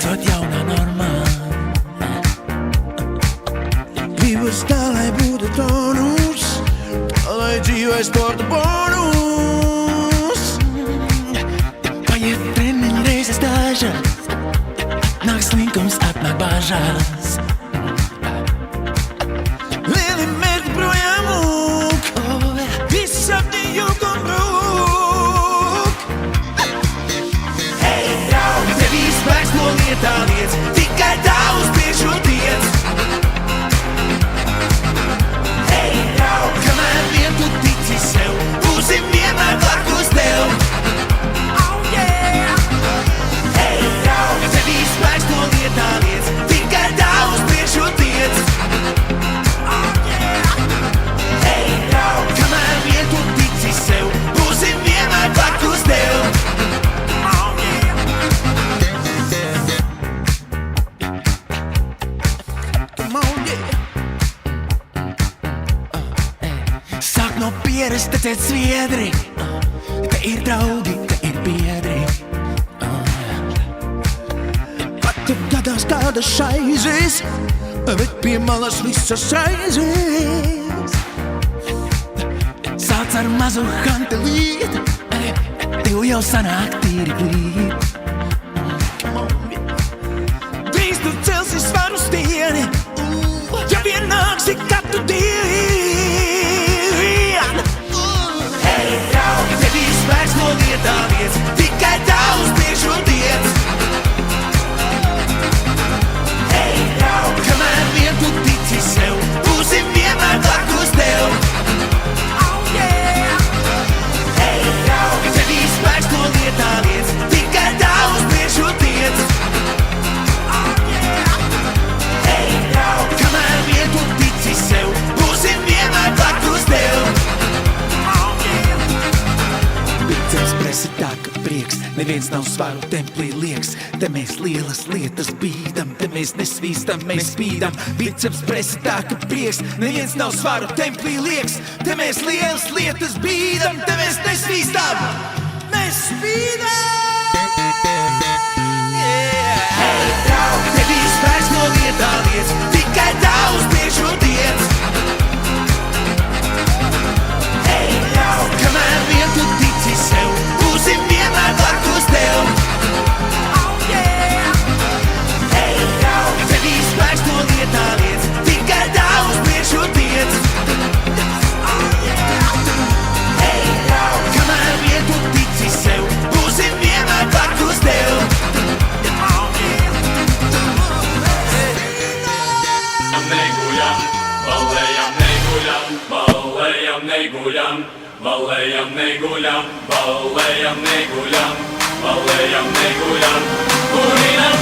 veidot jaunā normā. Gribas tā, lai būtu tonus, tā, lai dzīvē sporta bonus. Paiet treniņu reizes dažas, nāk slinkums, atnāk bažas. Lieli mērķi projām mūk, visi sapņi jūk un brūk. Hei, draugi, tevī spēks no lietā liec, tikai tā uz priekšu tiec. Hei, draugi, kamēr vien tu tici sev, būsim vienmēr blakus tev. Oh yeah! Hei, draugi, tevī spēks no lietā liec, tikai tā uz priekšu tiec. Oh yeah! Hei, draugi, kamēr vien tu tici sev, būsim vienmēr blakus tev. Oh yeah! Come on, yeah! Sāk no pieres, teciet sviedri, te ir draugi, te ir biedri. Pat ja gadās kādas šaizes, bet pie malas visas raizes. Sāc ar mazu hantelīti, tev jau sanāk tīri glīt. Drīz tu celsi svaru stieni, ja vien nāksi katru dienu. Hei, draugi, tevī spēks no lietā liec, tikai tā uz priekšu tiec. Hei, draugi, kamēr vien tu tici sev, būsim vienmēr blakus tev. Oh yeah! Hei, draugi, tevī spēks no lietā liec, tikai tā uz priekšu tiec. Oh yeah! Hei, draugi, kamēr vien tu tici sev, būsim vienmēr blakus tev. Oh yeah! Biceps presi tā, ka prieks, neviens nav svaru templī lieks. Te mēs lielas lietas bīdam, te mēs nesvīstam, mēs spīdam. Biceps presi tā, ka prieks, neviens nav svaru templī lieks. Te mēs lielas lietas bīdam, te mēs nesvīstam, mēs spīdam. Hei, draugi, tevī spēks no lietā liec, tikai tā uz priekšu tiec. Hei, draugi, kamēr vien tu tici sev, būsim vienmēr blakus tev. Oh yeah! Hei, draugi, tevī spēks no lietā liec, tikai tā uz priekšu tiec. Oh yeah! Hei, draugi, kamēr vien tu tici sev, būsim vienmēr blakus tev. Oh yeah! Neguļam, balējam, neguļam, balējam, neguļam, balējam, neguļam, balējam, neguļam, balējam, neguļam, kurinam